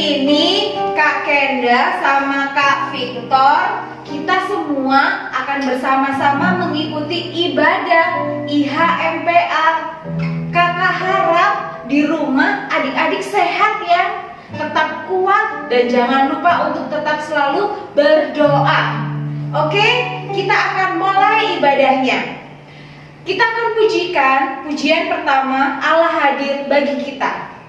ini Kak Kenda sama Kak Victor, kita semua akan bersama-sama mengikuti ibadah IHMPA. Kakak harap di rumah adik-adik sehat ya, tetap kuat dan jangan lupa untuk tetap selalu berdoa. Oke, kita akan mulai ibadahnya. Kita akan pujikan pujian pertama, Allah hadir bagi kita.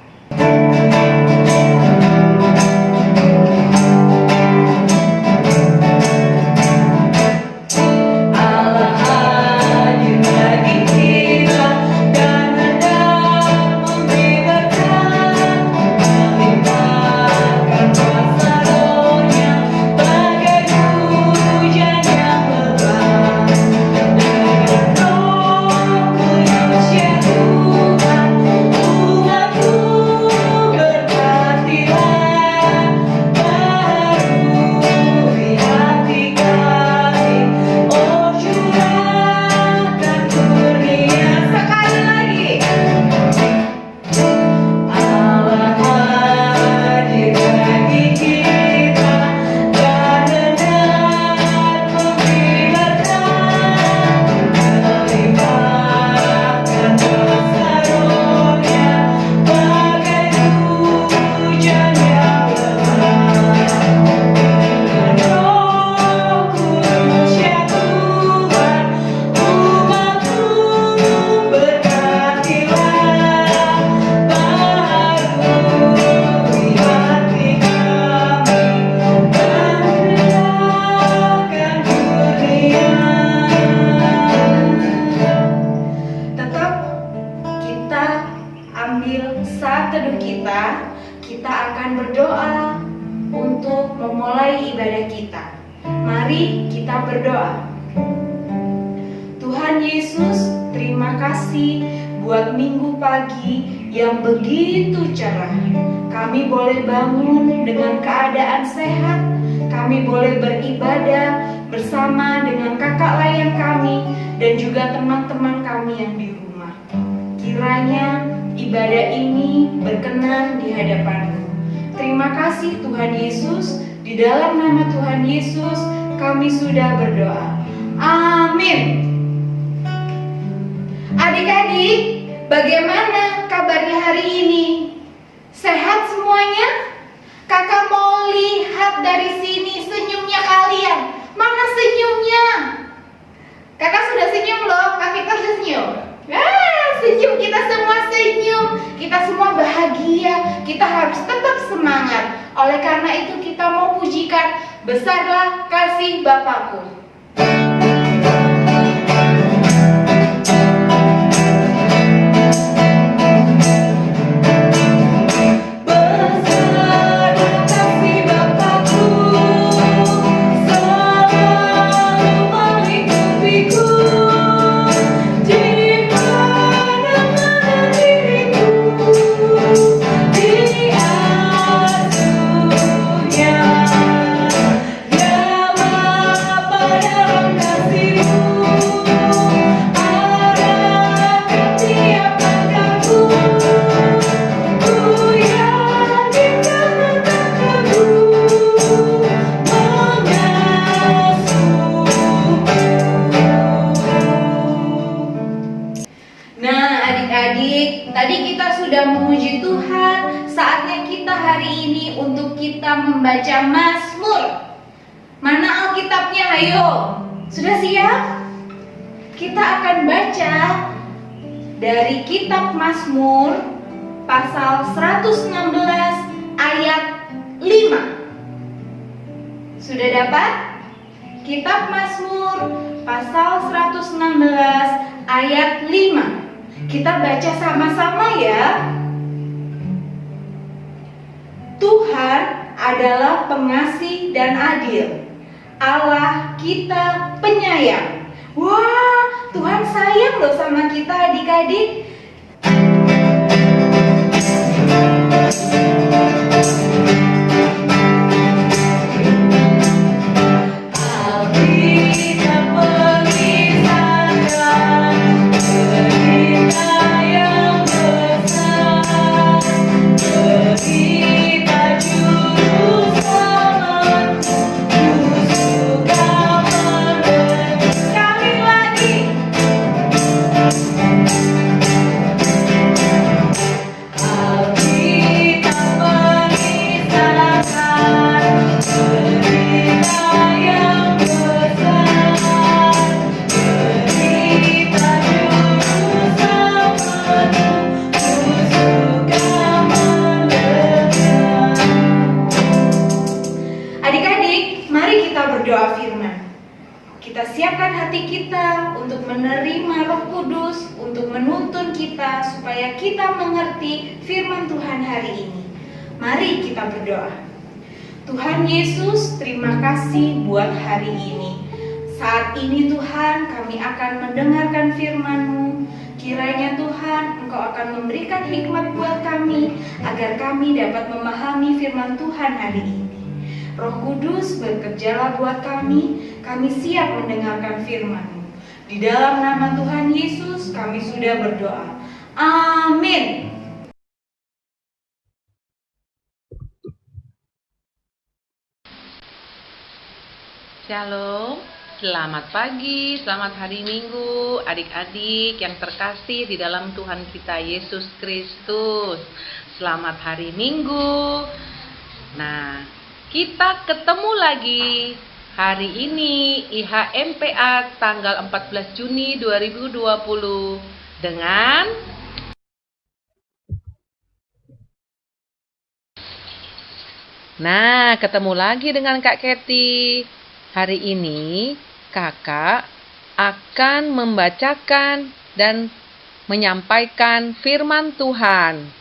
Kita akan berdoa untuk memulai ibadah kita. Mari kita berdoa. Tuhan Yesus, terima kasih buat minggu pagi yang begitu cerah. Kami boleh bangun dengan keadaan sehat. Kami boleh beribadah bersama dengan kakak layang kami dan juga teman-teman kami yang di rumah. Kiranya ibadah ini berkenan di hadapan-Mu. Terima kasih Tuhan Yesus. Di dalam nama Tuhan Yesus kami sudah berdoa. Amin. Adik-adik, bagaimana kabarnya hari ini? Sehat semuanya? Kakak mau lihat dari sini senyumnya kalian. Mana senyumnya? Kakak sudah senyum loh. Kak Victor sudah senyum. Senyum, kita semua senyum. Kita semua bahagia. Kita harus tetap semangat. Oleh karena itu kita mau pujikan besarlah kasih Bapakku. Tadi kita sudah memuji Tuhan. Saatnya kita hari ini untuk kita membaca Mazmur. Mana Alkitabnya? Ayo, sudah siap? Kita akan baca dari kitab Mazmur pasal 116 ayat 5. Sudah dapat? Kitab Mazmur pasal 116 ayat 5. Kita baca sama-sama ya. Tuhan adalah pengasih dan adil. Allah kita penyayang. Wah, Tuhan sayang loh sama kita adik-adik. Kita berdoa firman. Kita siapkan hati kita untuk menerima Roh Kudus, untuk menuntun kita supaya kita mengerti firman Tuhan hari ini. Mari kita berdoa. Tuhan Yesus, terima kasih buat hari ini. Saat ini Tuhan, kami akan mendengarkan firman-Mu. Kiranya Tuhan, Engkau akan memberikan hikmat buat kami, agar kami dapat memahami firman Tuhan hari ini. Roh Kudus, bekerjalah buat kami siap mendengarkan firman-Mu. Di dalam nama Tuhan Yesus, kami sudah berdoa. Amin. Shalom, selamat pagi, selamat hari Minggu, adik-adik yang terkasih di dalam Tuhan kita Yesus Kristus. Selamat hari Minggu. Nah, kita ketemu lagi hari ini IHMPA tanggal 14 Juni 2020 dengan ketemu lagi dengan Kak Kety. Hari ini kakak akan membacakan dan menyampaikan firman Tuhan.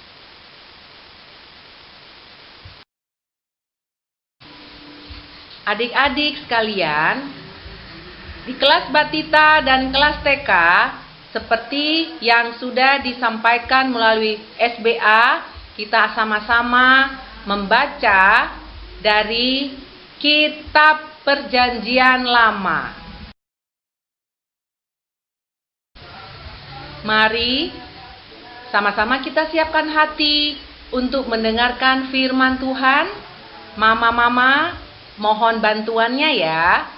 Adik-adik sekalian, di kelas Batita dan kelas TK, seperti yang sudah disampaikan melalui SBA, kita sama-sama membaca dari Kitab Perjanjian Lama. Mari sama-sama kita siapkan hati untuk mendengarkan firman Tuhan. Mama-mama, mohon bantuannya ya.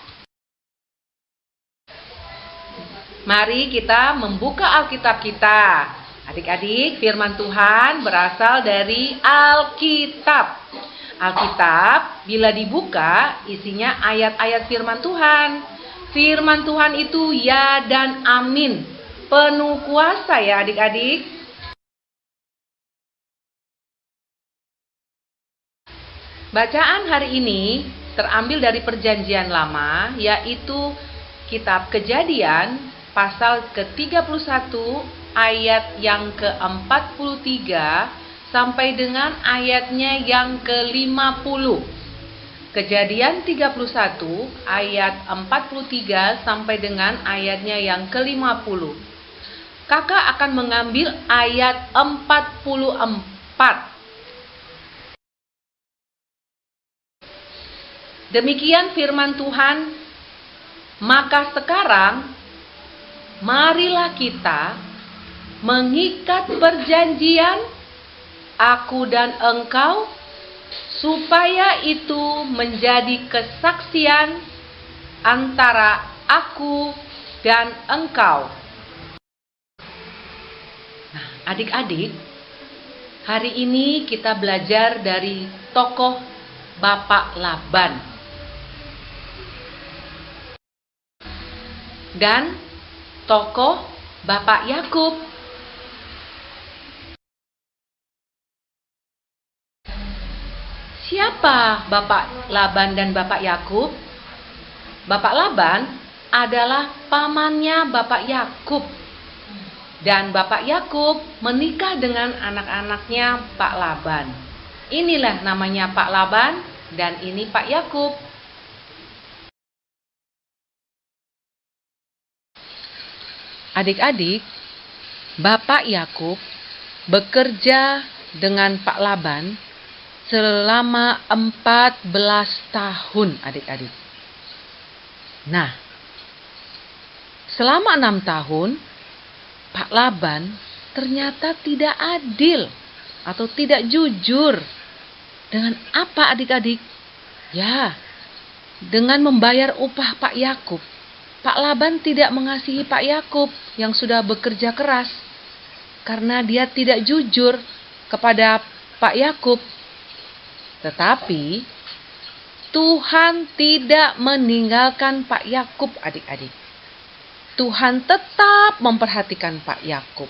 Mari kita membuka Alkitab kita. Adik-adik, firman Tuhan berasal dari Alkitab. Alkitab bila dibuka isinya ayat-ayat firman Tuhan. Firman Tuhan itu ya dan amin. Penuh kuasa ya adik-adik. Bacaan hari ini terambil dari Perjanjian Lama, yaitu Kitab Kejadian pasal ke-31 ayat yang ke-43 sampai dengan ayatnya yang ke-50. Kejadian 31 ayat 43 sampai dengan ayatnya yang ke-50. Kakak akan mengambil ayat 44. Demikian firman Tuhan. Maka sekarang marilah kita mengikat perjanjian aku dan engkau, supaya itu menjadi kesaksian antara aku dan engkau. Nah, adik-adik, hari ini kita belajar dari tokoh Bapak Laban dan tokoh Bapak Yakub. Siapa Bapak Laban dan Bapak Yakub? Bapak Laban adalah pamannya Bapak Yakub. Dan Bapak Yakub menikah dengan anak-anaknya Pak Laban. Inilah namanya Pak Laban dan ini Pak Yakub. Adik-adik, Bapak Yakub bekerja dengan Pak Laban selama 14 tahun, adik-adik. Nah, selama 6 tahun, Pak Laban ternyata tidak adil atau tidak jujur. Dengan apa adik-adik? Ya, dengan membayar upah Pak Yakub. Pak Laban tidak mengasihi Pak Yakub yang sudah bekerja keras karena dia tidak jujur kepada Pak Yakub. Tetapi Tuhan tidak meninggalkan Pak Yakub, adik-adik. Tuhan tetap memperhatikan Pak Yakub.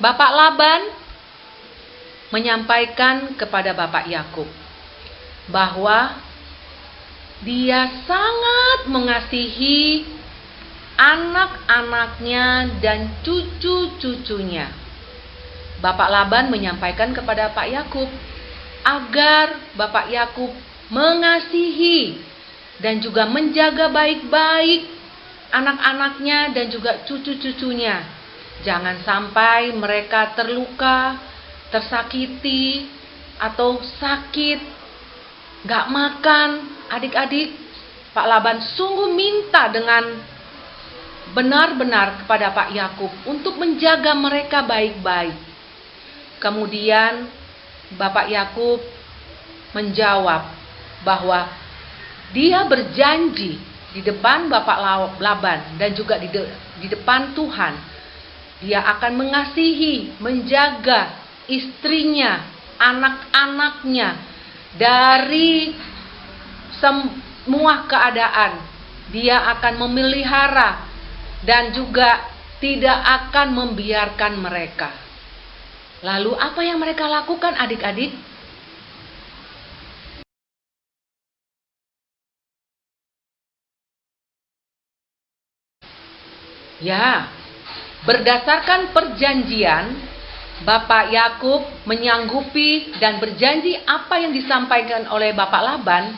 Bapak Laban menyampaikan kepada Bapak Yakub bahwa dia sangat mengasihi anak-anaknya dan cucu-cucunya. Bapak Laban menyampaikan kepada Pak Yakub agar Bapak Yakub mengasihi dan juga menjaga baik-baik anak-anaknya dan juga cucu-cucunya. Jangan sampai mereka terluka, tersakiti, atau sakit, gak makan. Adik-adik, Pak Laban sungguh minta dengan benar-benar kepada Pak Yakub untuk menjaga mereka baik-baik. Kemudian Bapak Yakub menjawab bahwa dia berjanji di depan Bapak Laban dan juga di depan Tuhan, dia akan mengasihi, menjaga istrinya, anak-anaknya dari semua keadaan. Dia akan memelihara dan juga tidak akan membiarkan mereka. Lalu apa yang mereka lakukan, adik-adik? Ya, berdasarkan perjanjian, Bapak Yakub menyanggupi dan berjanji apa yang disampaikan oleh Bapak Laban.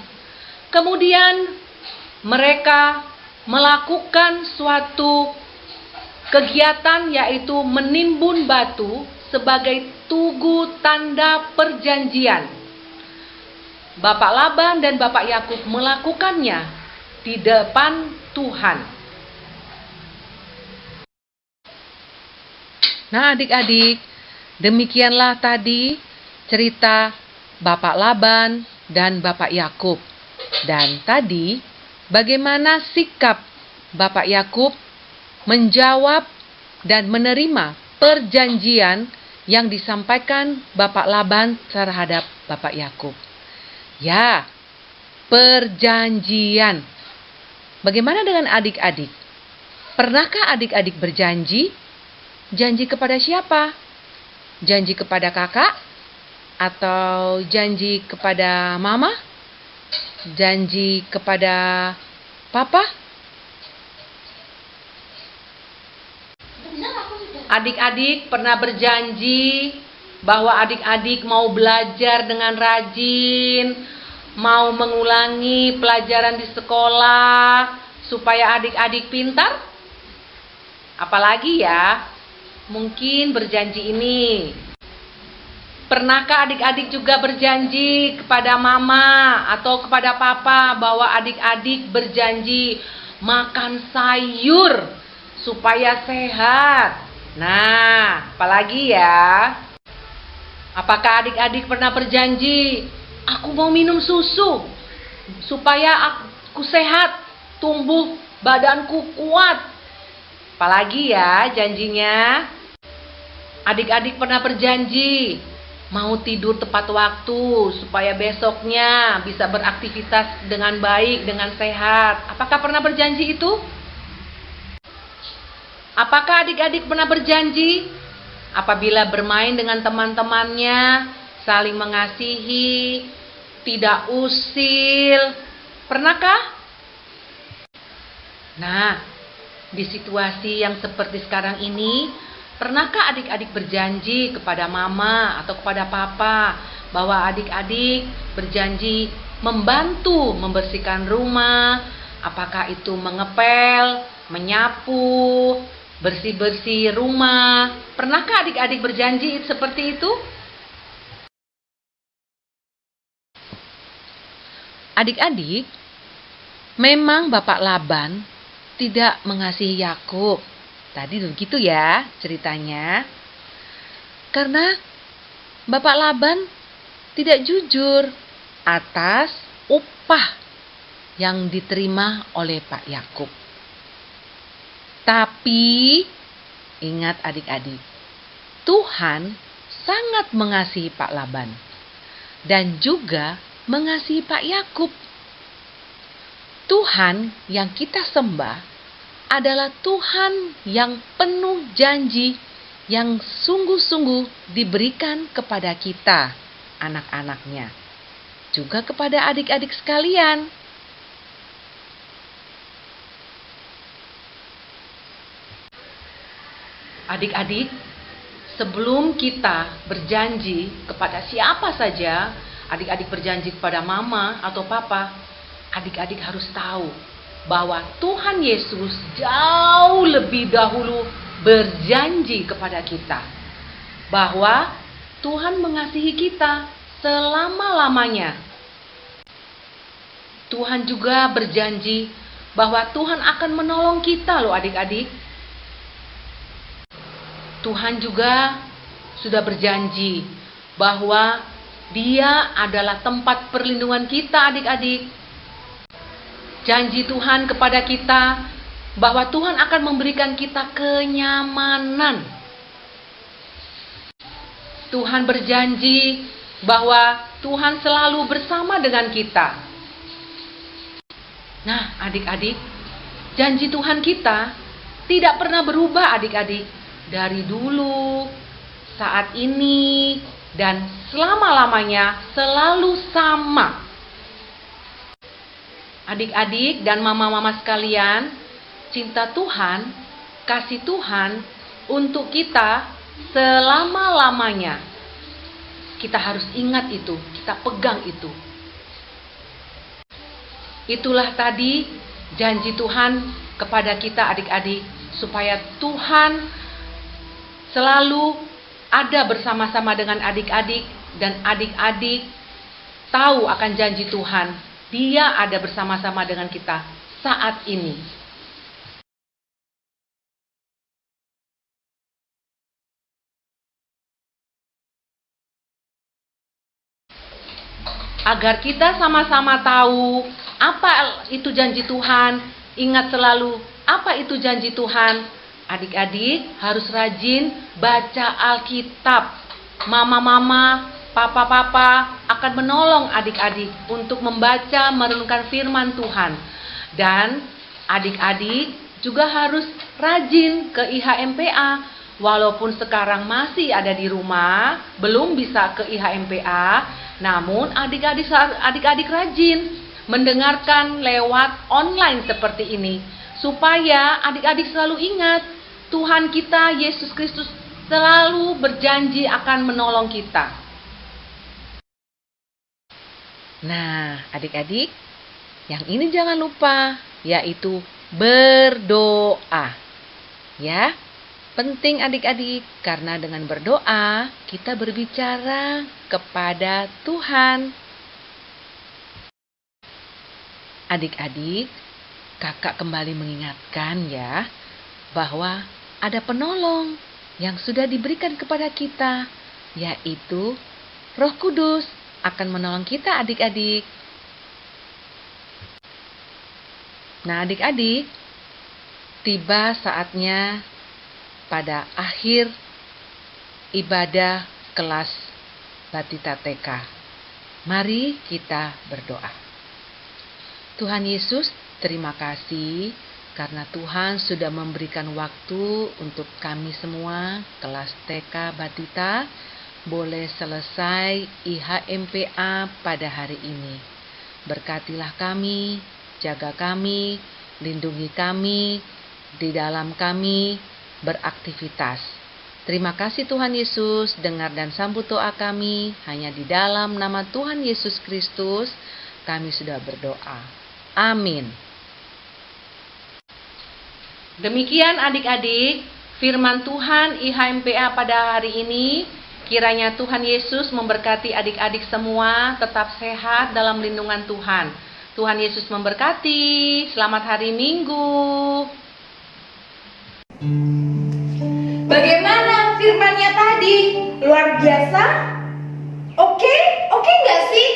Kemudian mereka melakukan suatu kegiatan, yaitu menimbun batu sebagai tugu tanda perjanjian. Bapak Laban dan Bapak Yakub melakukannya di depan Tuhan. Nah, adik-adik, demikianlah tadi cerita Bapak Laban dan Bapak Yakub. Dan tadi bagaimana sikap Bapak Yakub menjawab dan menerima perjanjian yang disampaikan Bapak Laban terhadap Bapak Yakub. Ya, perjanjian. Bagaimana dengan adik-adik? Pernahkah adik-adik berjanji? Janji kepada siapa? Janji kepada kakak? Atau janji kepada mama? Janji kepada papa? Adik-adik pernah berjanji bahwa adik-adik mau belajar dengan rajin, mau mengulangi pelajaran di sekolah supaya adik-adik pintar? Apalagi ya, mungkin berjanji ini. Pernahkah adik-adik juga berjanji kepada mama atau kepada papa bahwa adik-adik berjanji makan sayur supaya sehat? Nah, apalagi ya? Apakah adik-adik pernah berjanji, aku mau minum susu supaya aku sehat, tumbuh badanku kuat? Apalagi ya janjinya? Adik-adik pernah berjanji mau tidur tepat waktu supaya besoknya bisa beraktivitas dengan baik, dengan sehat. Apakah pernah berjanji itu? Apakah adik-adik pernah berjanji apabila bermain dengan teman-temannya saling mengasihi, tidak usil? Pernahkah? Nah, di situasi yang seperti sekarang ini, pernahkah adik-adik berjanji kepada mama atau kepada papa bahwa adik-adik berjanji membantu membersihkan rumah? Apakah itu mengepel, menyapu, bersih-bersih rumah? Pernahkah adik-adik berjanji seperti itu? Adik-adik, memang Bapak Laban tidak mengasihi Yakub. Tadi begitu ya ceritanya. Karena Bapak Laban tidak jujur atas upah yang diterima oleh Pak Yakub. Tapi ingat adik-adik, Tuhan sangat mengasihi Pak Laban dan juga mengasihi Pak Yakub. Tuhan yang kita sembah adalah Tuhan yang penuh janji, yang sungguh-sungguh diberikan kepada kita, anak-anaknya, juga kepada adik-adik sekalian. Adik-adik, sebelum kita berjanji kepada siapa saja, adik-adik berjanji kepada mama atau papa, adik-adik harus tahu bahwa Tuhan Yesus jauh lebih dahulu berjanji kepada kita bahwa Tuhan mengasihi kita selama-lamanya. Tuhan juga berjanji bahwa Tuhan akan menolong kita loh adik-adik. Tuhan juga sudah berjanji bahwa Dia adalah tempat perlindungan kita adik-adik. Janji Tuhan kepada kita bahwa Tuhan akan memberikan kita kenyamanan. Tuhan berjanji bahwa Tuhan selalu bersama dengan kita. Nah, adik-adik, janji Tuhan kita tidak pernah berubah adik-adik. Dari dulu, saat ini, dan selama-lamanya selalu sama. Adik-adik dan mama-mama sekalian, cinta Tuhan, kasih Tuhan untuk kita selama-lamanya. Kita harus ingat itu, kita pegang itu. Itulah tadi janji Tuhan kepada kita adik-adik, supaya Tuhan selalu ada bersama-sama dengan adik-adik, dan adik-adik tahu akan janji Tuhan. Dia ada bersama-sama dengan kita saat ini. Agar kita sama-sama tahu apa itu janji Tuhan, ingat selalu apa itu janji Tuhan. Adik-adik harus rajin baca Alkitab. Mama-mama, papa-papa akan menolong adik-adik untuk membaca, merenungkan firman Tuhan. Dan adik-adik juga harus rajin ke IHMPA. Walaupun sekarang masih ada di rumah, belum bisa ke IHMPA, namun adik-adik rajin mendengarkan lewat online seperti ini, supaya adik-adik selalu ingat Tuhan kita Yesus Kristus selalu berjanji akan menolong kita. Nah, adik-adik, yang ini jangan lupa, yaitu berdoa. Ya, penting adik-adik, karena dengan berdoa kita berbicara kepada Tuhan. Adik-adik, kakak kembali mengingatkan ya, bahwa ada penolong yang sudah diberikan kepada kita, yaitu Roh Kudus akan menolong kita adik-adik. Nah adik-adik, tiba saatnya pada akhir ibadah kelas Batita TK. Mari kita berdoa. Tuhan Yesus, terima kasih karena Tuhan sudah memberikan waktu untuk kami semua kelas TK Batita boleh selesai IHMPA pada hari ini. Berkatilah kami, jaga kami, lindungi kami, di dalam kami beraktivitas. Terima kasih Tuhan Yesus, dengar dan sambut doa kami. Hanya di dalam nama Tuhan Yesus Kristus kami sudah berdoa. Amin. Demikian adik-adik, firman Tuhan IHMPA pada hari ini. Kiranya Tuhan Yesus memberkati adik-adik semua, tetap sehat dalam lindungan Tuhan. Tuhan Yesus memberkati. Selamat hari Minggu. Bagaimana firmannya tadi? Luar biasa? Oke nggak sih?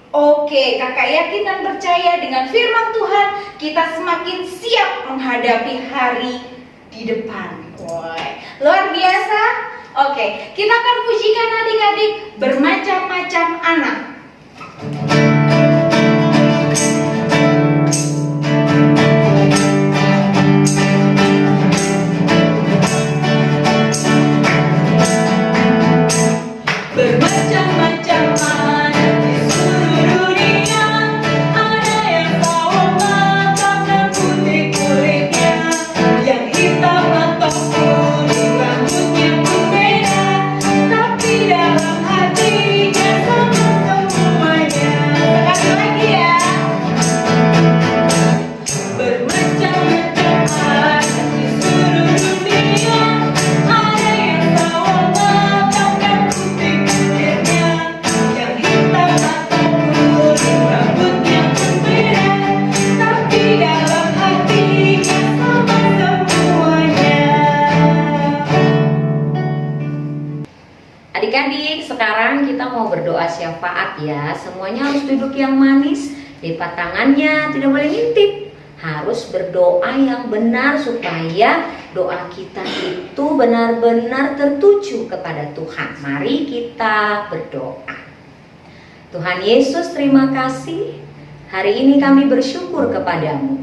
Oke, kakak yakin dan percaya dengan firman Tuhan kita semakin siap menghadapi hari di depan. Woy, luar biasa. Oke, kita akan pujikan adik-adik bermacam-macam anak. adik-adik, sekarang kita mau berdoa syafaat ya. Semuanya harus duduk yang manis, lipat tangannya, tidak boleh ngintip. Harus berdoa yang benar supaya doa kita itu benar-benar tertuju kepada Tuhan. Mari kita berdoa. Tuhan Yesus, terima kasih. Hari ini kami bersyukur kepadamu.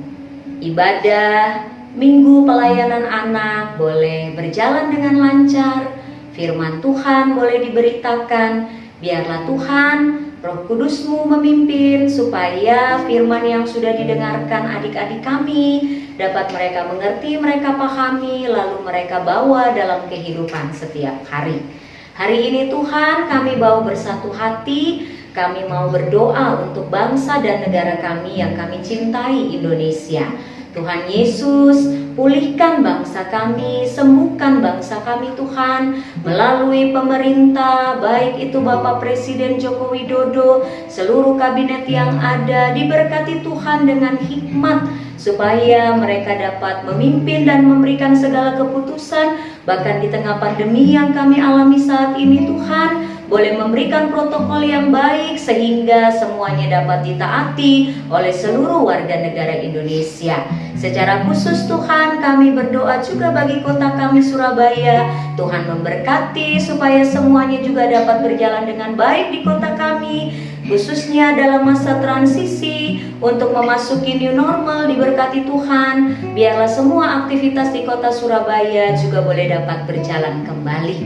Ibadah Minggu pelayanan anak boleh berjalan dengan lancar. Firman Tuhan boleh diberitakan. Biarlah Tuhan, Roh Kudus-Mu memimpin supaya firman yang sudah didengarkan adik-adik kami dapat mereka mengerti, mereka pahami, lalu mereka bawa dalam kehidupan setiap hari. Hari ini Tuhan, kami bawa bersatu hati, kami mau berdoa untuk bangsa dan negara kami yang kami cintai, Indonesia. Tuhan Yesus, pulihkan bangsa kami, sembuhkan bangsa kami Tuhan, melalui pemerintah, baik itu Bapak Presiden Joko Widodo, seluruh kabinet yang ada, diberkati Tuhan dengan hikmat, supaya mereka dapat memimpin dan memberikan segala keputusan, bahkan di tengah pandemi yang kami alami saat ini Tuhan, boleh memberikan protokol yang baik sehingga semuanya dapat ditaati oleh seluruh warga negara Indonesia. Secara khusus Tuhan, kami berdoa juga bagi kota kami Surabaya. Tuhan memberkati supaya semuanya juga dapat berjalan dengan baik di kota kami, khususnya dalam masa transisi untuk memasuki new normal. Diberkati Tuhan, biarlah semua aktivitas di kota Surabaya juga boleh dapat berjalan kembali.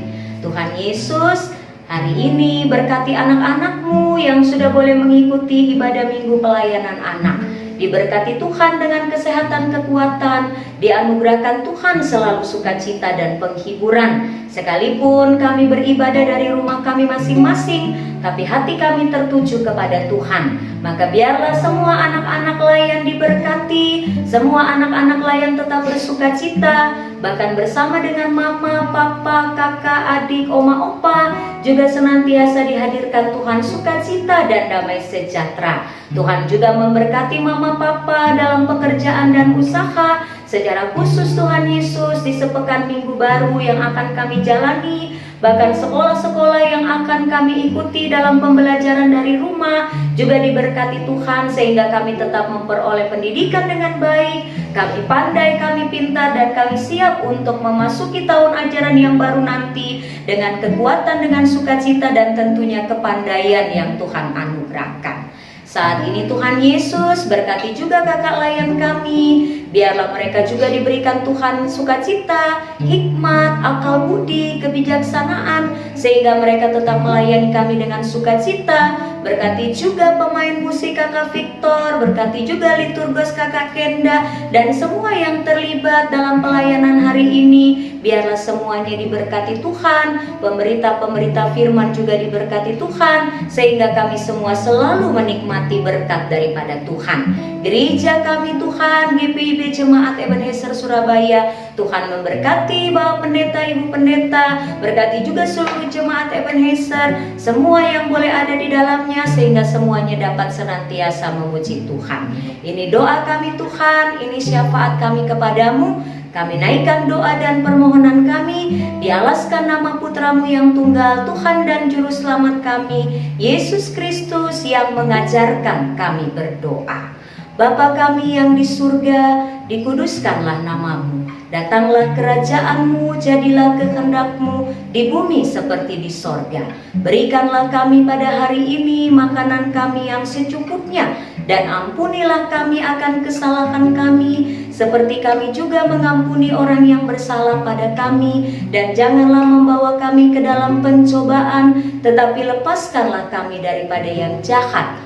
Tuhan Yesus, hari ini berkati anak-anak-Mu yang sudah boleh mengikuti ibadah Minggu pelayanan anak. Diberkati Tuhan dengan kesehatan, kekuatan, dianugerahkan Tuhan selalu sukacita dan penghiburan. Sekalipun kami beribadah dari rumah kami masing-masing, tapi hati kami tertuju kepada Tuhan. Maka biarlah semua anak-anak layan diberkati, semua anak-anak layan tetap bersukacita, bahkan bersama dengan mama, papa, kakak, adik, oma, opa, juga senantiasa dihadirkan Tuhan sukacita dan damai sejahtera. Tuhan juga memberkati mama, papa dalam pekerjaan dan usaha. Secara khusus Tuhan Yesus, di sepekan Minggu baru yang akan kami jalani, bahkan sekolah-sekolah yang akan kami ikuti dalam pembelajaran dari rumah juga diberkati Tuhan, sehingga kami tetap memperoleh pendidikan dengan baik. Kami pandai, kami pintar, dan kami siap untuk memasuki tahun ajaran yang baru nanti dengan kekuatan, dengan sukacita, dan tentunya kepandaian yang Tuhan anugerahkan. Saat ini Tuhan Yesus, berkati juga kakak layan kami. Biarlah mereka juga diberikan Tuhan sukacita, hikmat, akal budi, kebijaksanaan, sehingga mereka tetap melayani kami dengan sukacita. Berkati juga pemain musik kakak Victor, berkati juga liturgos kakak Kenda, dan semua yang terlibat dalam pelayanan hari ini. Biarlah semuanya diberkati Tuhan, pemerintah-pemerintah firman juga diberkati Tuhan, sehingga kami semua selalu menikmati berkat daripada Tuhan. Gereja kami Tuhan, GPIB Jemaat Ebenezer Surabaya, Tuhan memberkati Bapak Pendeta, Ibu Pendeta, berkati juga seluruh Jemaat Ebenezer, semua yang boleh ada di dalamnya, sehingga semuanya dapat senantiasa memuji Tuhan. Ini doa kami Tuhan, ini syafaat kami kepadamu. Kami naikkan doa dan permohonan kami, dialaskan nama putra-Mu yang tunggal, Tuhan dan Juru Selamat kami, Yesus Kristus yang mengajarkan kami berdoa. Bapa kami yang di surga, dikuduskanlah nama-Mu. Datanglah kerajaan-Mu, jadilah kehendak-Mu di bumi seperti di sorga. Berikanlah kami pada hari ini makanan kami yang secukupnya, dan ampunilah kami akan kesalahan kami, seperti kami juga mengampuni orang yang bersalah pada kami. Dan janganlah membawa kami ke dalam pencobaan, tetapi lepaskanlah kami daripada yang jahat.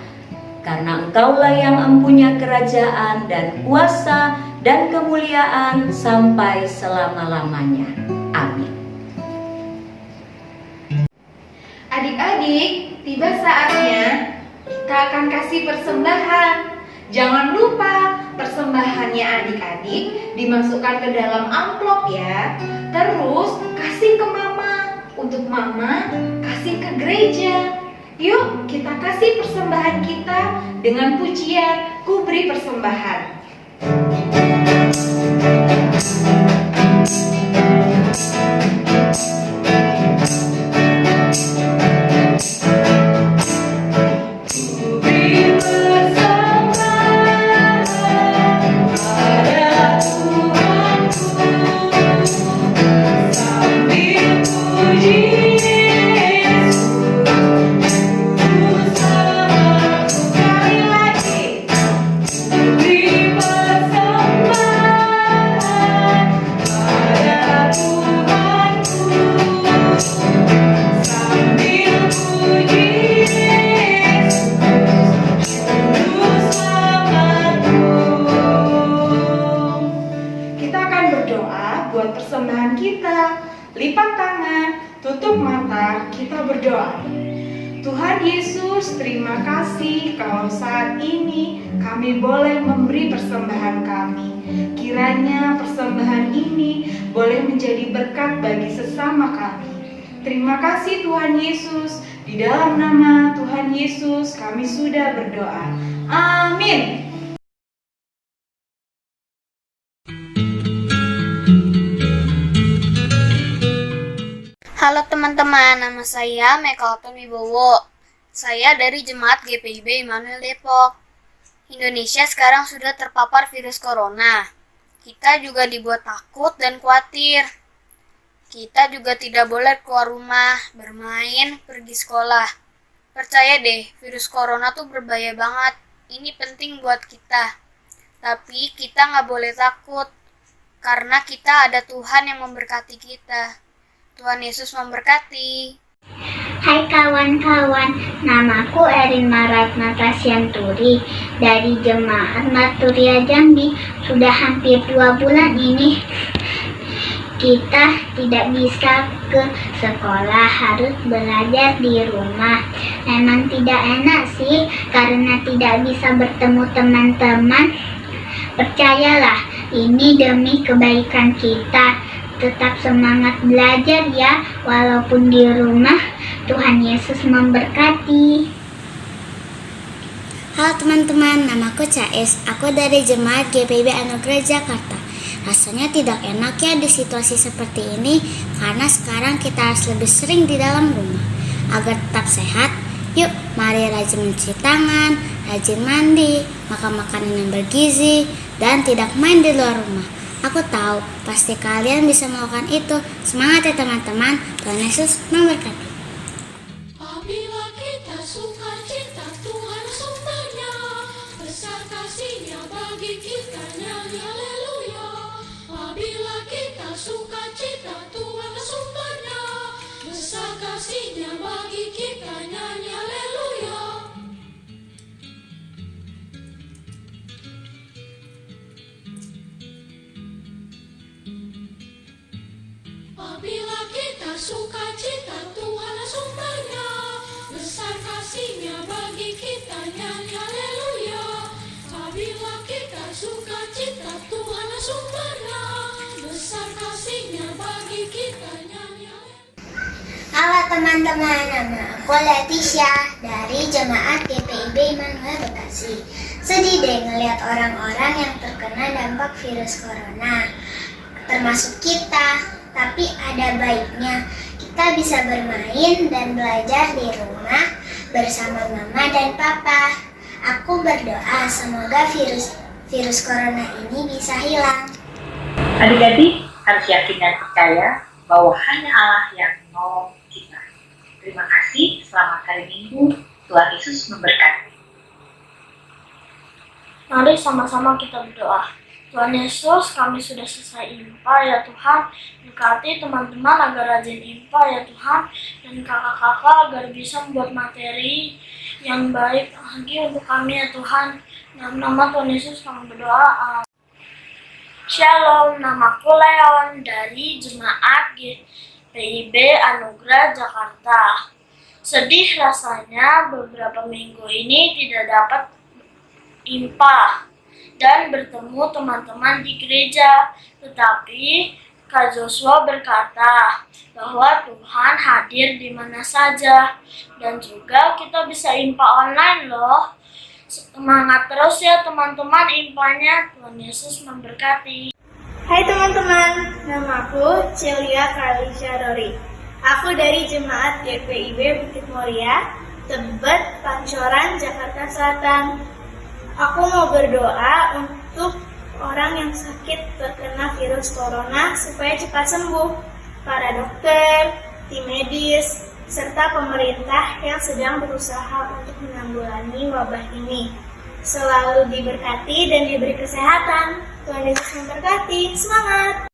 Karena Engkaulah yang mempunyai kerajaan dan kuasa dan kemuliaan sampai selama-lamanya. Amin. Adik-adik, tiba saatnya kita akan kasih persembahan. Jangan lupa persembahannya adik-adik dimasukkan ke dalam amplop ya. Terus kasih ke mama. Untuk mama, kasih ke gereja. Yuk kita kasih persembahan kita dengan pujian Ku Beri Persembahan. Tutup mata, kita berdoa. Tuhan Yesus, terima kasih kalau saat ini kami boleh memberi persembahan kami. Kiranya persembahan ini boleh menjadi berkat bagi sesama kami. Terima kasih Tuhan Yesus. Di dalam nama Tuhan Yesus kami sudah berdoa. Amin. Halo teman-teman, nama saya Mekalton Wibowo. Saya dari Jemaat GPIB Immanuel Depok. Indonesia sekarang sudah terpapar virus corona. Kita juga dibuat takut dan khawatir. Kita juga tidak boleh keluar rumah, bermain, pergi sekolah. Percaya deh, virus corona tuh berbahaya banget. Ini penting buat kita. Tapi kita nggak boleh takut, karena kita ada Tuhan yang memberkati kita. Tuhan Yesus memberkati. Hai kawan-kawan, namaku Erin Maratnata Sianturi dari Jemaat Maturia Jambi. Sudah hampir 2 bulan ini kita tidak bisa ke sekolah, harus belajar di rumah. Memang tidak enak sih, karena tidak bisa bertemu teman-teman. Percayalah, ini demi kebaikan kita. Tetap semangat belajar ya, walaupun di rumah. Tuhan Yesus memberkati. Halo teman-teman, namaku Caes. Aku dari Jemaat GPIB Anugerah Jakarta. Rasanya tidak enak ya di situasi seperti ini, karena sekarang kita harus lebih sering di dalam rumah. Agar tetap sehat, yuk mari rajin mencuci tangan, rajin mandi, makan makanan yang bergizi, dan tidak main di luar rumah. Aku tahu, pasti kalian bisa melakukan itu. Semangat ya teman-teman, Tuhan Yesus memberkati. Apabila kita sukacita, Tuhan sumbernya, besar kasih-Nya bagi kita, nyanyi haleluya. Apabila kita sukacita, Tuhan sumbernya, besar kasih-Nya bagi kita, nyanyi haleluya. Apabila kita sukacita, Tuhan sumbernya, besar kasih-Nya bagi kita, nyanyi haleluya. Apabila kita sukacita, Tuhan sumbernya, besar kasih-Nya bagi kita, nyanyi haleluya. Halo teman-teman, nama aku Leticia dari Jemaat GPIB Immanuel Bekasi. Sedih deh ngelihat orang-orang yang terkena dampak virus corona, termasuk kita. Tapi ada baiknya, kita bisa bermain dan belajar di rumah bersama mama dan papa. Aku berdoa semoga virus corona ini bisa hilang. Adik-adik harus yakin dan percaya bahwa hanya Allah yang menolong kita. Terima kasih, selamat hari Minggu, Tuhan Yesus memberkati. Mari sama-sama kita berdoa. Tuhan Yesus, kami sudah selesai IMPA ya Tuhan. Berkati teman-teman agar rajin IMPA ya Tuhan. Dan kakak-kakak agar bisa membuat materi yang baik lagi untuk kami ya Tuhan. Dalam nama Tuhan Yesus kami berdoa. Shalom, namaku Leon dari Jemaat GPIB Anugerah Jakarta. Sedih rasanya beberapa minggu ini tidak dapat IMPA dan bertemu teman-teman di gereja. Tetapi Kak Joshua berkata bahwa Tuhan hadir di mana saja, dan juga kita bisa IMPA online loh. Semangat terus ya teman-teman IMPA-nya. Tuhan Yesus memberkati. Hai teman-teman, namaku Celia Kalisha Rori. Aku dari Jemaat GPIB Bukit Mulia, Tebet, Pancoran, Jakarta Selatan. Aku mau berdoa untuk orang yang sakit terkena virus corona supaya cepat sembuh. Para dokter, tim medis, serta pemerintah yang sedang berusaha untuk menanggulangi wabah ini. Selalu diberkati dan diberi kesehatan. Tuhan Yesus memberkati. Semangat!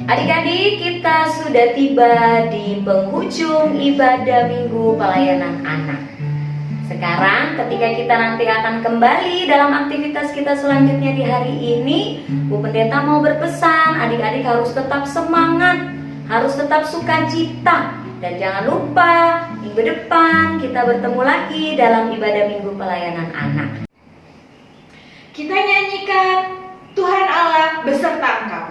Adik-adik, kita sudah sudah tiba di penghujung ibadah Minggu Pelayanan Anak. Sekarang ketika kita nanti akan kembali dalam aktivitas kita selanjutnya di hari ini, Bu Pendeta mau berpesan adik-adik harus tetap semangat, harus tetap sukacita. Dan jangan lupa minggu depan kita bertemu lagi dalam ibadah Minggu Pelayanan Anak. Kita nyanyikan Tuhan Allah beserta engkau.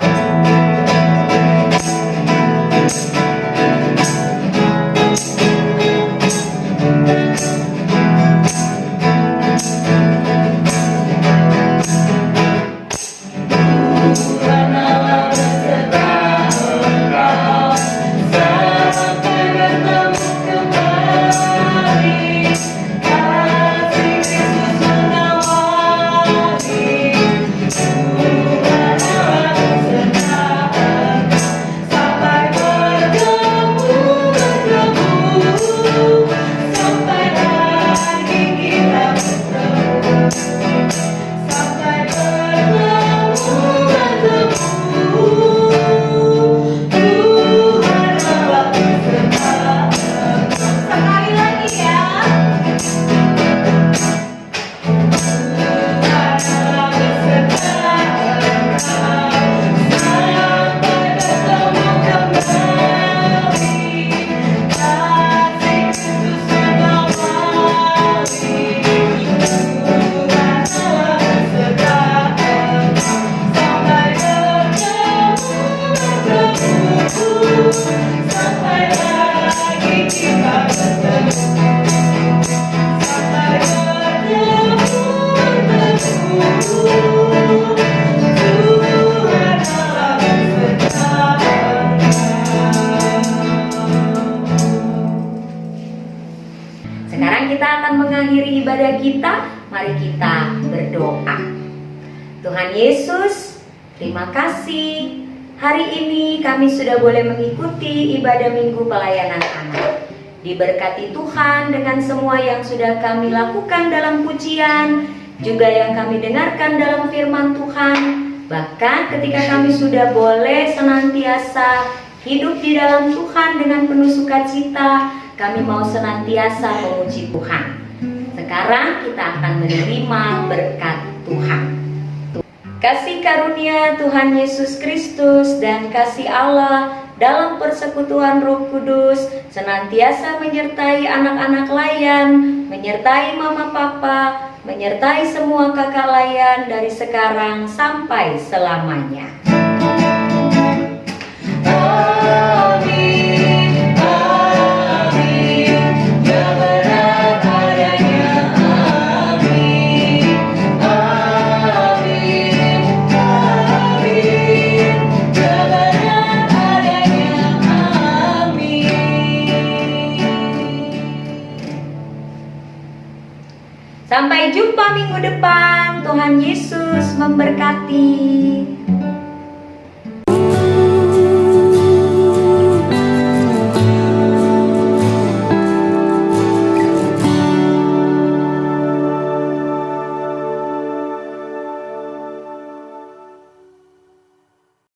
Sekarang kita akan mengakhiri ibadah kita. Mari kita berdoa. Tuhan Yesus, terima kasih. Hari ini kami sudah boleh mengikuti ibadah Minggu Pelayanan Anak. Diberkati Tuhan dengan semua yang sudah kami lakukan dalam pujian, juga yang kami dengarkan dalam firman Tuhan. Bahkan ketika kami sudah boleh senantiasa hidup di dalam Tuhan dengan penuh sukacita, kami mau senantiasa memuji Tuhan. Sekarang kita akan menerima berkat Tuhan. Kasih karunia Tuhan Yesus Kristus dan kasih Allah dalam persekutuan Roh Kudus senantiasa menyertai anak-anak layan, menyertai mama papa, menyertai semua kakak layan dari sekarang sampai selamanya. Sampai jumpa minggu depan. Tuhan Yesus memberkati.